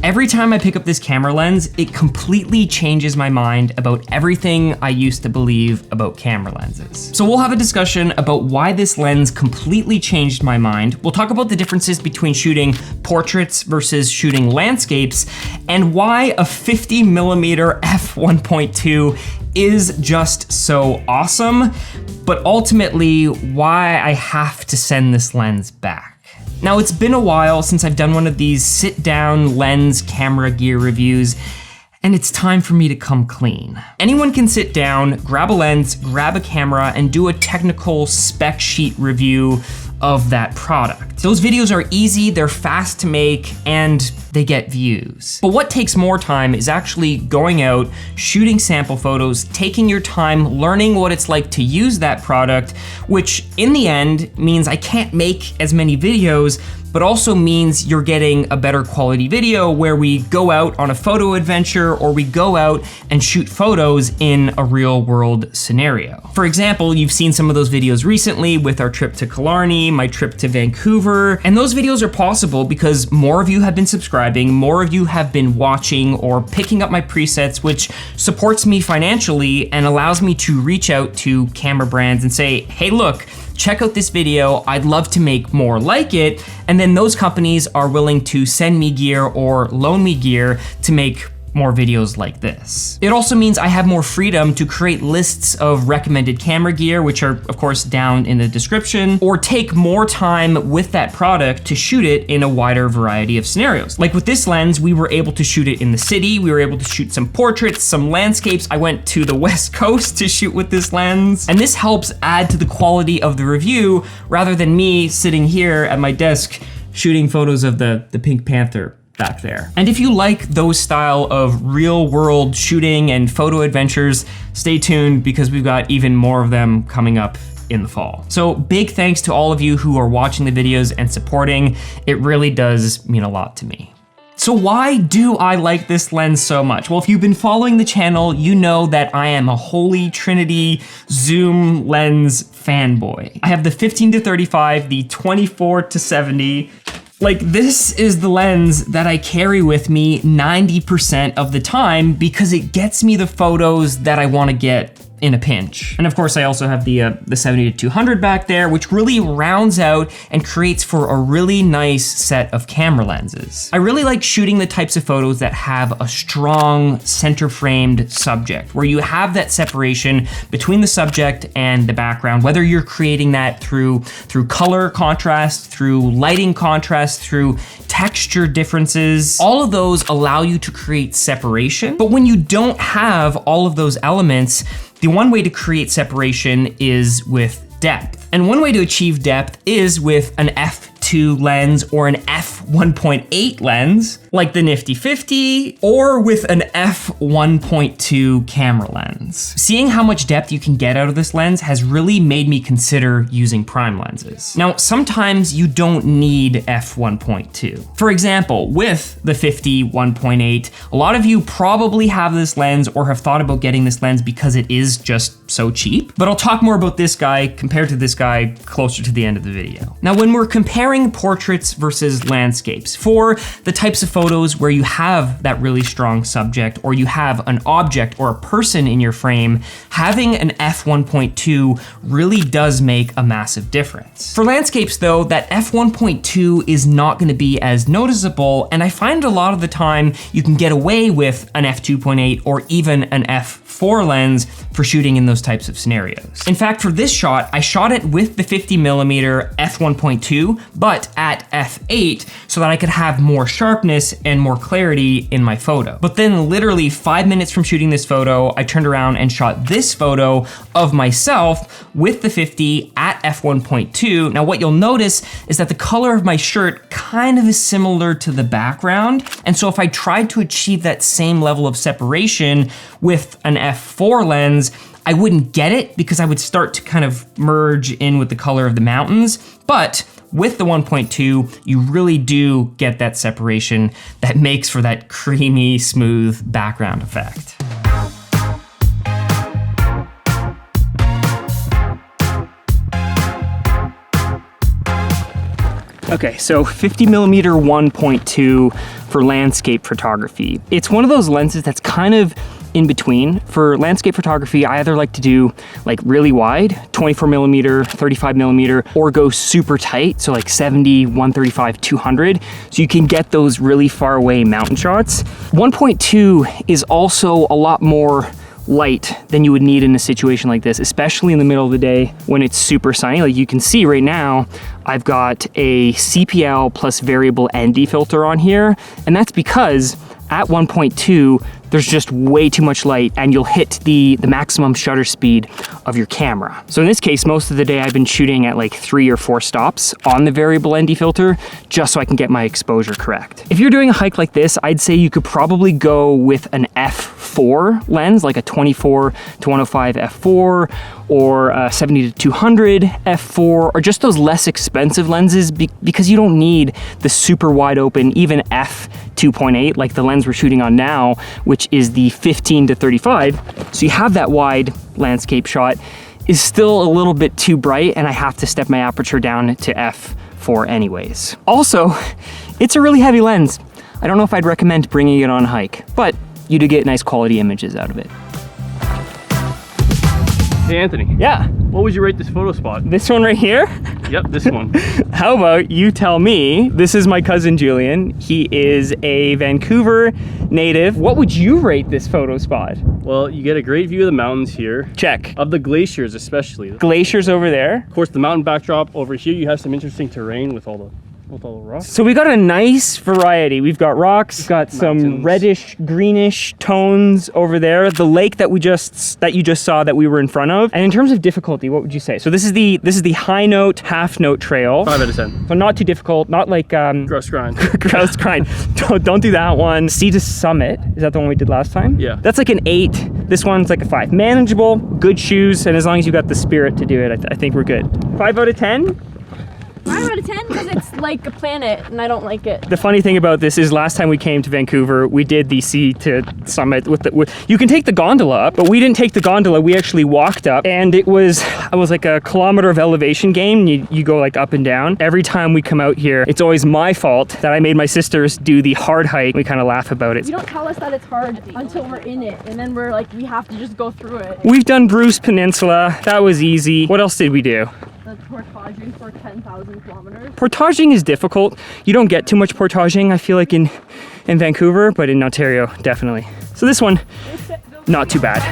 Every time I pick up this camera lens, it completely changes my mind about everything I used to believe about camera lenses. So we'll have a discussion about why this lens completely changed my mind. We'll talk about the differences between shooting portraits versus shooting landscapes, and why a 50mm f1.2 is just so awesome, but ultimately why I have to send this lens back. Now, it's been a while since I've done one of these sit-down lens camera gear reviews, and it's time for me to come clean. Anyone can sit down, grab a lens, grab a camera, and do a technical spec sheet review of that product. Those videos are easy, they're fast to make, and they get views. But what takes more time is actually going out, shooting sample photos, taking your time, learning what it's like to use that product, which in the end means I can't make as many videos, but also means you're getting a better quality video where we go out on a photo adventure or we go out and shoot photos in a real world scenario. For example, you've seen some of those videos recently with our trip to Killarney, my trip to Vancouver, and those videos are possible because more of you have been subscribing, more of you have been watching or picking up my presets, which supports me financially and allows me to reach out to camera brands and say, hey, look, check out this video, I'd love to make more like it, and then those companies are willing to send me gear or loan me gear to make more videos like this. It also means I have more freedom to create lists of recommended camera gear, which are of course down in the description, or take more time with that product to shoot it in a wider variety of scenarios. Like with this lens, we were able to shoot it in the city, we were able to shoot some portraits, some landscapes. I went to the West Coast to shoot with this lens, and this helps add to the quality of the review rather than me sitting here at my desk shooting photos of the Pink Panther back there. And if you like those style of real world shooting and photo adventures, stay tuned because we've got even more of them coming up in the fall. So big thanks to all of you who are watching the videos and supporting. It really does mean a lot to me. So why do I like this lens so much? Well, if you've been following the channel, you know that I am a holy trinity zoom lens fanboy. I have the 15-35, the 24-70, like this is the lens that I carry with me 90% of the time because it gets me the photos that I want to get in a pinch. And of course, I also have the 70-200 back there, which really rounds out and creates for a really nice set of camera lenses. I really like shooting the types of photos that have a strong center framed subject, where you have that separation between the subject and the background, whether you're creating that through color contrast, through lighting contrast, through texture differences. All of those allow you to create separation. But when you don't have all of those elements, the one way to create separation is with depth. And one way to achieve depth is with an f2 lens or an f1.8 lens, like the nifty 50, or with an f1.2 camera lens. Seeing how much depth you can get out of this lens has really made me consider using prime lenses. Now, sometimes you don't need f1.2. For example, with the 50 1.8, a lot of you probably have this lens or have thought about getting this lens because it is just so cheap. But I'll talk more about this guy compared to this guy closer to the end of the video. Now, when we're comparing portraits versus landscapes, for the types of photos where you have that really strong subject, or you have an object or a person in your frame, having an f1.2 really does make a massive difference. For landscapes though, that f1.2 is not gonna be as noticeable, and I find a lot of the time you can get away with an f2.8 or even an f4 lens for shooting in those types of scenarios. In fact, for this shot, I shot it with the 50mm f1.2, but at f8 so that I could have more sharpness and more clarity in my photo. But then literally 5 minutes from shooting this photo, I turned around and shot this photo of myself with the 50 at f1.2. Now what you'll notice is that the color of my shirt kind of is similar to the background. And so if I tried to achieve that same level of separation with an f4 lens, I wouldn't get it because I would start to kind of merge in with the color of the mountains. But with the 1.2, you really do get that separation that makes for that creamy, smooth background effect. Okay, so 50mm 1.2 for landscape photography. It's one of those lenses that's kind of in between. For landscape photography, I either like to do like really wide, 24mm, 35mm, or go super tight, so like 70, 135, 200, so you can get those really far away mountain shots. 1.2 is also a lot more light than you would need in a situation like this, especially in the middle of the day when it's super sunny. Like you can see right now, I've got a CPL plus variable ND filter on here, and that's because at 1.2, there's just way too much light and you'll hit the maximum shutter speed of your camera. So in this case, most of the day I've been shooting at like 3 or 4 stops on the variable ND filter just so I can get my exposure correct. If you're doing a hike like this, I'd say you could probably go with an f4 lens, like a 24 to 105 f4 or a 70 to 200 f4, or just those less expensive lenses because you don't need the super wide open, even f2.8 like the lens we're shooting on now, which is the 15 to 35. So you have that wide landscape shot, is still a little bit too bright, and I have to step my aperture down to f4 anyways. Also, it's a really heavy lens. I don't know if I'd recommend bringing it on a hike, but you do get nice quality images out of it. Hey Anthony. Yeah. What would you rate this photo spot? This one right here? Yep, this one. How about you tell me? This is my cousin Julian. He is a Vancouver native. What would you rate this photo spot? Well, you get a great view of the mountains here. Check. Of the glaciers especially. Glaciers over there. Of course, the mountain backdrop over here, you have some interesting terrain with all the rocks. So we got a nice variety. We've got rocks, we've got some reddish, greenish tones over there. The lake that you just saw that we were in front of. And in terms of difficulty, what would you say? So this is the high note, half note trail. 5 out of 10. So not too difficult, not like Grouse Grind. Grouse Grind. Don't do that one. Sea to Summit, is that the one we did last time? Yeah. That's like an 8. This one's like a 5. Manageable, good shoes, and as long as you got the spirit to do it, I think we're good. 5 out of 10? 5 out of 10 because it's like a planet and I don't like it. The funny thing about this is last time we came to Vancouver, we did the Sea to Summit you can take the gondola up, but we didn't take the gondola. We actually walked up, and it was like a kilometer of elevation game. You go like up and down. Every time we come out here, it's always my fault that I made my sisters do the hard hike. We kind of laugh about it. You don't tell us that it's hard until we're in it, and then we're like, we have to just go through it. We've done Bruce Peninsula. That was easy. What else did we do? The portaging for 10,000 kilometers. Portaging is difficult. You don't get too much portaging, I feel like, in Vancouver, but in Ontario, definitely. So this one, not too bad.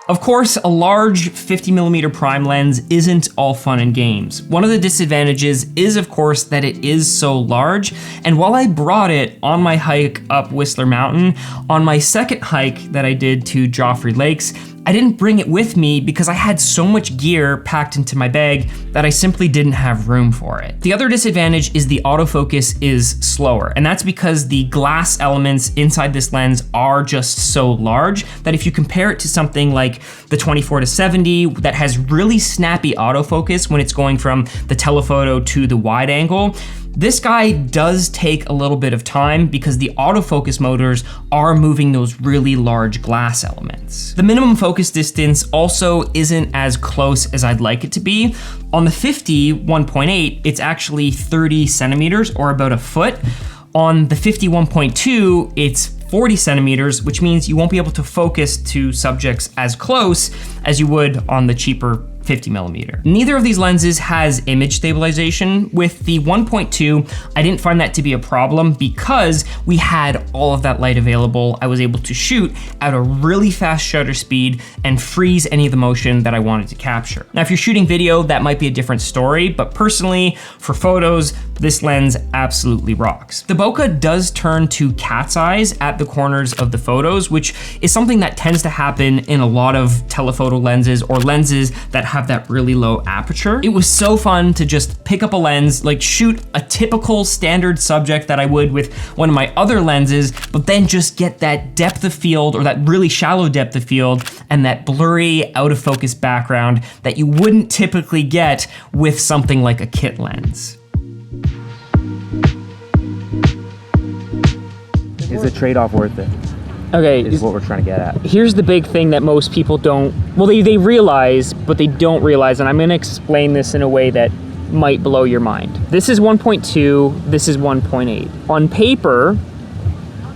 Of course, a large 50mm prime lens isn't all fun and games. One of the disadvantages is, of course, that it is so large, and while I brought it on my hike up Whistler Mountain, on my second hike that I did to Joffrey Lakes, I didn't bring it with me because I had so much gear packed into my bag that I simply didn't have room for it. The other disadvantage is the autofocus is slower, and that's because the glass elements inside this lens are just so large that if you compare it to something like the 24 to 70 that has really snappy autofocus when it's going from the telephoto to the wide angle, this guy does take a little bit of time because the autofocus motors are moving those really large glass elements. The minimum focus distance also isn't as close as I'd like it to be. On the 50 1.8, it's actually 30 centimeters or about a foot. On the 50 1.2, it's 40 centimeters, which means you won't be able to focus to subjects as close as you would on the cheaper 50mm. Neither of these lenses has image stabilization. With the 1.2, I didn't find that to be a problem because we had all of that light available. I was able to shoot at a really fast shutter speed and freeze any of the motion that I wanted to capture. Now, if you're shooting video, that might be a different story, but personally, for photos, this lens absolutely rocks. The bokeh does turn to cat's eyes at the corners of the photos, which is something that tends to happen in a lot of telephoto lenses or lenses that have that really low aperture. It was so fun to just pick up a lens, like shoot a typical standard subject that I would with one of my other lenses, but then just get that depth of field or that really shallow depth of field and that blurry out of focus background that you wouldn't typically get with something like a kit lens. Is the trade-off worth it? Okay. is what we're trying to get at. Here's the big thing that most people don't, well, they realize, but they don't realize, and I'm gonna explain this in a way that might blow your mind. This is 1.2, this is 1.8. On paper,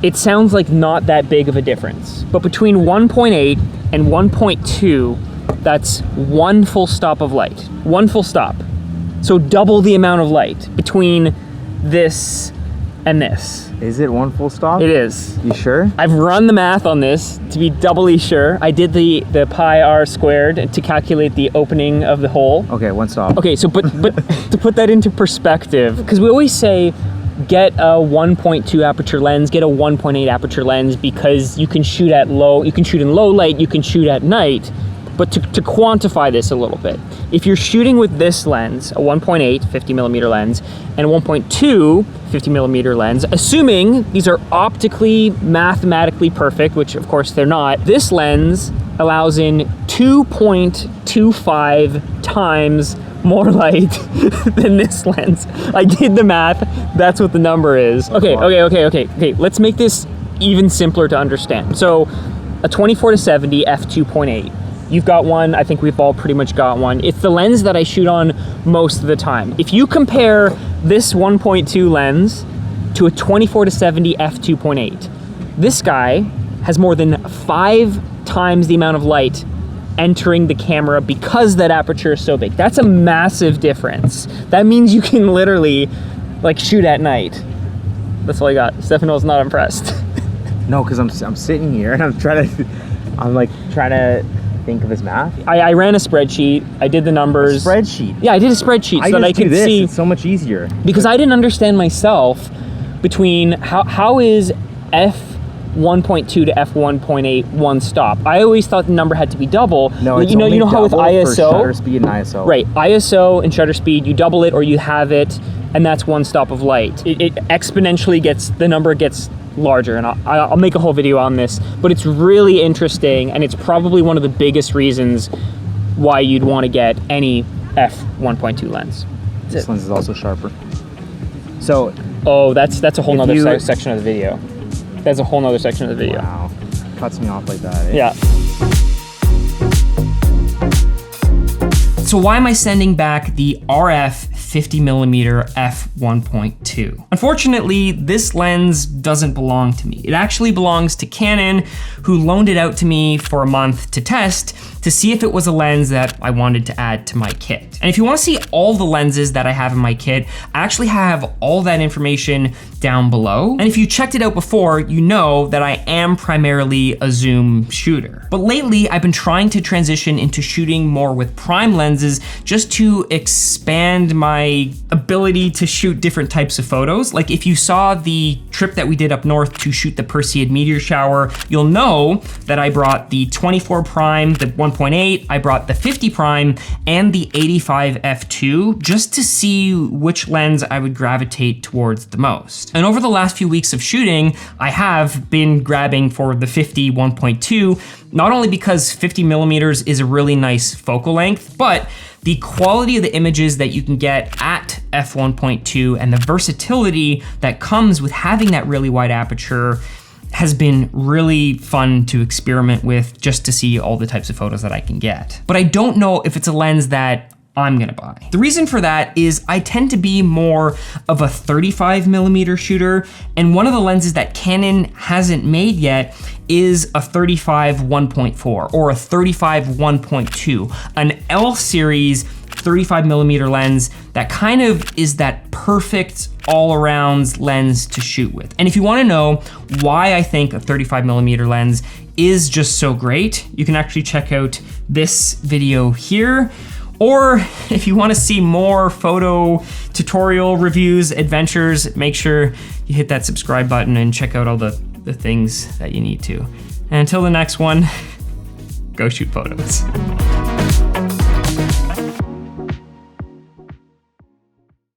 it sounds like not that big of a difference, but between 1.8 and 1.2, that's one full stop of light. One full stop. So double the amount of light between this and this. Is it one full stop? It is. You sure? I've run the math on this to be doubly sure. I did the pi r squared to calculate the opening of the hole. Okay, one stop. Okay, so but to put that into perspective, because we always say get a 1.2 aperture lens, get a 1.8 aperture lens, because you can shoot in low light, you can shoot at night. But to quantify this a little bit, if you're shooting with this lens, a 1.8 50mm lens, and a 1.2 50mm lens, assuming these are optically, mathematically perfect, which of course they're not, this lens allows in 2.25 times more light than this lens. I did the math, that's what the number is. Okay, let's make this even simpler to understand. So a 24-70 f2.8. You've got one, I think we've all pretty much got one. It's the lens that I shoot on most of the time. If you compare this 1.2 lens to a 24-70 f2.8, this guy has more than 5 times the amount of light entering the camera because that aperture is so big. That's a massive difference. That means you can literally like shoot at night. That's all I got. Stefano's not impressed. No, because I'm sitting here and I'm trying to think of his math. I ran a spreadsheet. I did the numbers. Spreadsheet? Yeah, I did a spreadsheet so that I could see. It's so much easier. Because I didn't understand myself between how is f1.2 to f1.8 one stop. I always thought the number had to be double. No, it's you know how with ISO, for shutter speed and ISO. Right, ISO and shutter speed, you double it or you have it, and that's one stop of light. It exponentially the number gets larger, and I'll make a whole video on this, but it's really interesting, and it's probably one of the biggest reasons why you'd want to get any f1.2 lens. This lens is also sharper. So, oh, that's a whole nother section of the video. That's a whole nother section of the video. Wow, cuts me off like that. Eh? Yeah. So why am I sending back the RF 50mm f1.2? Unfortunately, this lens doesn't belong to me. It actually belongs to Canon, who loaned it out to me for a month to test to see if it was a lens that I wanted to add to my kit. And if you want to see all the lenses that I have in my kit, I actually have all that information down below. And if you checked it out before, you know that I am primarily a zoom shooter. But lately, I've been trying to transition into shooting more with prime lenses just to expand my ability to shoot different types of photos. Like if you saw the trip that we did up north to shoot the Perseid meteor shower, you'll know that I brought the 24 prime, the 1.8, I brought the 50 prime, and the 85 f2 just to see which lens I would gravitate towards the most. And over the last few weeks of shooting, I have been grabbing for the 50 1.2, not only because 50mm is a really nice focal length, but the quality of the images that you can get at f1.2 and the versatility that comes with having that really wide aperture has been really fun to experiment with, just to see all the types of photos that I can get. But I don't know if it's a lens that I'm gonna buy. The reason for that is I tend to be more of a 35mm shooter, and one of the lenses that Canon hasn't made yet is a 35 1.4 or a 35 1.2, an L series 35mm lens that kind of is that perfect all-around lens to shoot with. And if you wanna know why I think a 35mm lens is just so great, you can actually check out this video here. Or if you wanna see more photo tutorial reviews, adventures, make sure you hit that subscribe button and check out all the things that you need to. And until the next one, go shoot photos.